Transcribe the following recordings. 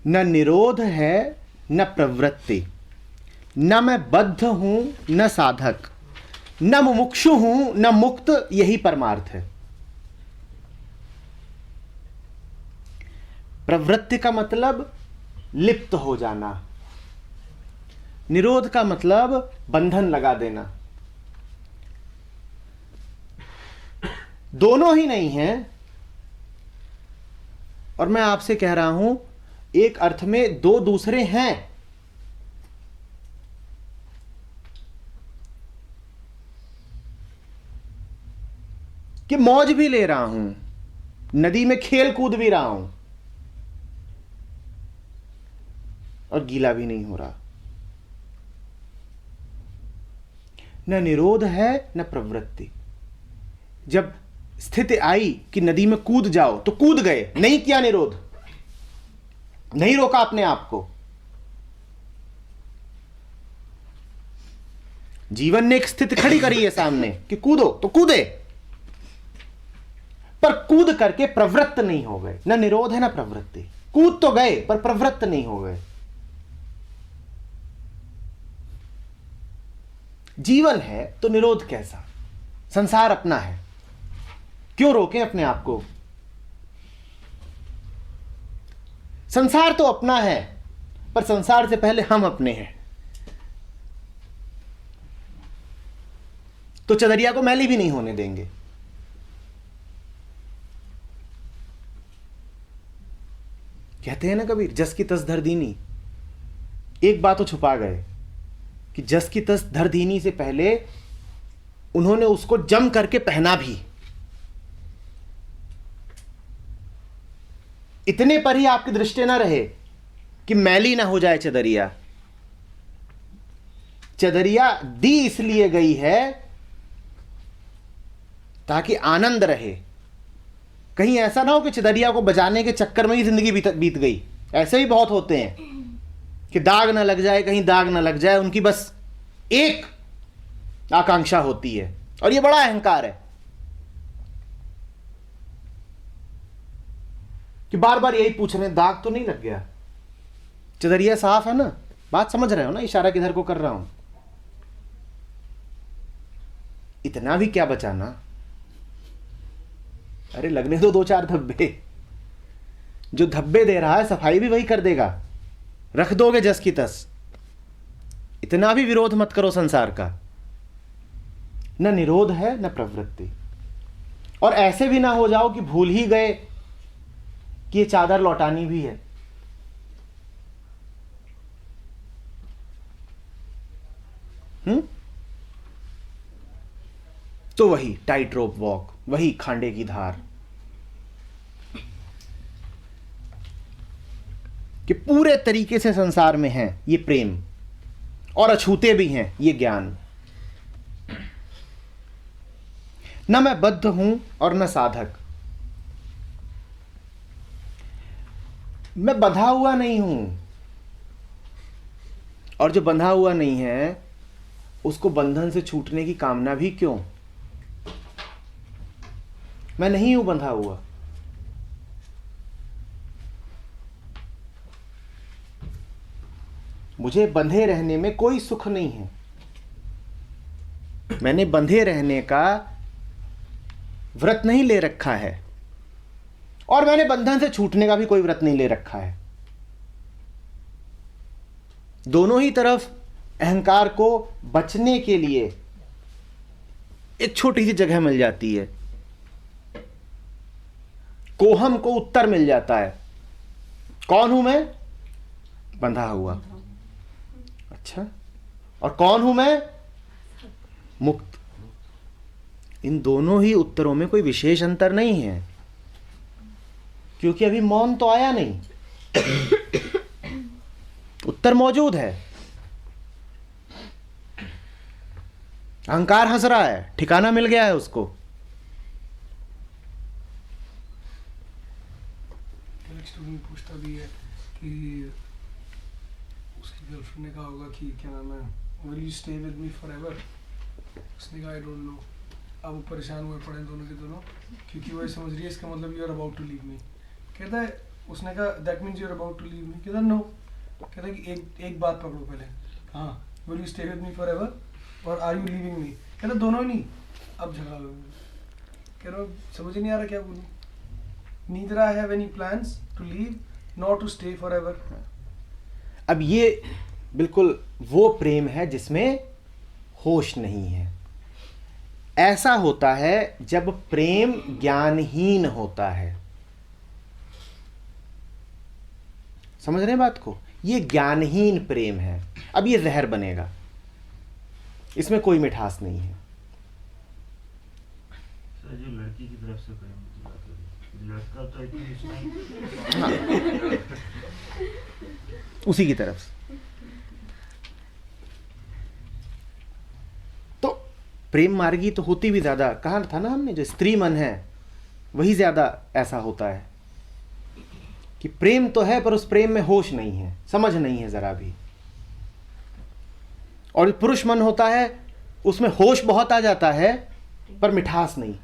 न निरोध है न प्रवृत्ति, न मैं बद्ध हूं न साधक, न मुमुक्षु हूं न मुक्त, यही परमार्थ है। प्रवृत्ति का मतलब लिप्त हो जाना, निरोध का मतलब बंधन लगा देना। दोनों ही नहीं है। और मैं आपसे कह रहा हूं एक अर्थ में दो दूसरे हैं। कि मौज भी ले रहा हूं, नदी में खेल कूद भी रहा हूं और गीला भी नहीं हो रहा। न निरोध है न प्रवृत्ति। जब स्थिति आई कि नदी में कूद जाओ तो कूद गए, नहीं किया निरोध, नहीं रोका अपने आप को। जीवन ने एक स्थिति खड़ी करी है सामने कि कूदो तो कूदे, पर कूद करके प्रवृत्त नहीं हो गए। न निरोध है न प्रवृत्ति। कूद तो गए पर प्रवृत्त नहीं हो गए। जीवन है तो निरोध कैसा? संसार अपना है, क्यों रोकें अपने आप को? संसार तो अपना है, पर संसार से पहले हम अपने हैं। तो चदरिया को मैली भी नहीं होने देंगे। कहते हैं ना कबीर, जस की तस धर दीनी। एक बात तो छुपा गए कि जस की तस धर दीनी से पहले उन्होंने उसको जम करके पहना भी। इतने पर ही आपकी दृष्टि ना रहे कि मैली ना हो जाए चदरिया। चदरिया दी इसलिए गई है ताकि आनंद रहे। कहीं ऐसा ना हो कि चदरिया को बजाने के चक्कर में ही जिंदगी बीत गई। ऐसे भी बहुत होते हैं कि दाग ना लग जाए, कहीं दाग ना लग जाए, उनकी बस एक आकांक्षा होती है और यह बड़ा अहंकार है कि बार बार यही पूछ रहे हैं दाग तो नहीं लग गया, चदरिया साफ है ना। बात समझ रहे हो ना, इशारा किधर को कर रहा हूं? इतना भी क्या बचाना, अरे लगने दो दो चार धब्बे। जो धब्बे दे रहा है सफाई भी वही कर देगा, रख दोगे जस की तस। इतना भी विरोध मत करो संसार का। न निरोध है न प्रवृत्ति। और ऐसे भी ना हो जाओ कि भूल ही गए कि ये चादर लौटानी भी है। तो वही टाइट रोप वॉक, वही खांडे की धार, कि पूरे तरीके से संसार में है ये प्रेम और अछूते भी हैं ये ज्ञान। न मैं बद्ध हूं और न साधक। मैं बंधा हुआ नहीं हूं, और जो बंधा हुआ नहीं है उसको बंधन से छूटने की कामना भी क्यों? मैं नहीं हूं बंधा हुआ। मुझे बंधे रहने में कोई सुख नहीं है। मैंने बंधे रहने का व्रत नहीं ले रखा है और मैंने बंधन से छूटने का भी कोई व्रत नहीं ले रखा है। दोनों ही तरफ अहंकार को बचने के लिए एक छोटी सी जगह मिल जाती है, कोहम को उत्तर मिल जाता है। कौन हूं मैं? बंधा हुआ। अच्छा, और कौन हूं मैं? मुक्त। इन दोनों ही उत्तरों में कोई विशेष अंतर नहीं है, क्योंकि अभी मौन तो आया नहीं, उत्तर मौजूद है। अहंकार हंस रहा है, ठिकाना मिल गया है उसको। पूछता भी है कि उसकी गर्लफ्रेंड ने कहा होगा कि क्या नाम है, will you stay with me forever? उसने कहा आई डोंट नो। अब वो परेशान हुए पड़े दोनों के दोनों, क्योंकि वो समझ रही है इसका मतलब you are about to leave me. कहता है उसने कहा that means you are about to leave me, कहता नो, कहता कि एक बात पकड़ो पहले, हाँ will you stay with me forever और आर यू लीविंग मी, कहता दोनों ही नहीं, अब झगड़ा हो गया, कह रहा हूँ समझ ही नहीं आ रहा क्या बोलूँ, neither I have any plans to leave not to stay forever. अब ये बिल्कुल वो प्रेम है जिसमें होश नहीं है। ऐसा होता है जब प्रेम ज्ञानहीन होता है। समझ रहे हैं बात को? ये ज्ञानहीन प्रेम है। अब ये जहर बनेगा, इसमें कोई मिठास नहीं है। सर जो लड़की की तरफ से प्रेम की बात हो रही है, लड़का तो इतनी उसी की तरफ से। तो प्रेम मार्गी तो होती भी ज्यादा, कहा था ना हमने, जो स्त्री मन है वही ज्यादा ऐसा होता है कि प्रेम तो है पर उस प्रेम में होश नहीं है, समझ नहीं है जरा भी। और पुरुष मन होता है उसमें होश बहुत आ जाता है पर मिठास नहीं।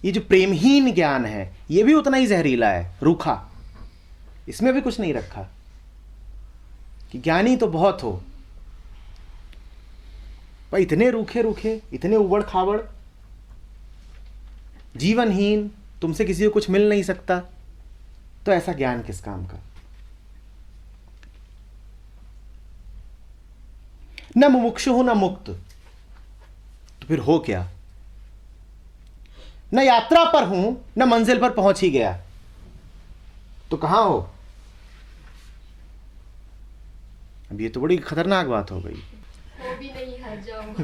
ये जो प्रेमहीन ज्ञान है ये भी उतना ही जहरीला है, रूखा। इसमें भी कुछ नहीं रखा कि ज्ञानी तो बहुत हो पर इतने रूखे रूखे, इतने उबड़ खाबड़, जीवनहीन, तुमसे किसी को कुछ मिल नहीं सकता, तो ऐसा ज्ञान किस काम का? न मुमुक्षु हो न मुक्त, तो फिर हो क्या? न यात्रा पर हूं न मंजिल पर पहुंच ही गया, तो कहां हो? अब ये तो बड़ी खतरनाक बात हो गई। वो भी नहीं हट जाऊंगा।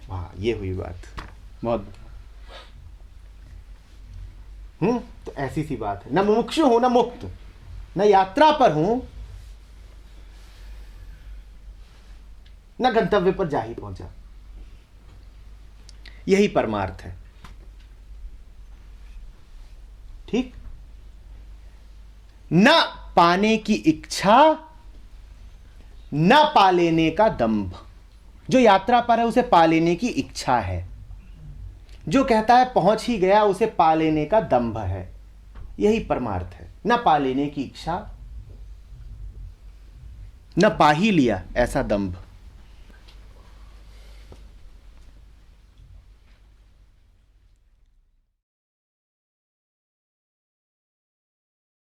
हाँ, ये हुई बात बहुत। तो ऐसी सी बात है, न मुमुक्षु हूं न मुक्त, न यात्रा पर हूं न गंतव्य पर जा ही पहुंचा। यही परमार्थ है। ठीक? न पाने की इच्छा न पा लेने का दंभ। जो यात्रा पर है उसे पा लेने की इच्छा है, जो कहता है पहुंच ही गया उसे पा लेने का दंभ है। यही परमार्थ है। न पा लेने की इच्छा, न पा ही लिया ऐसा दंभ।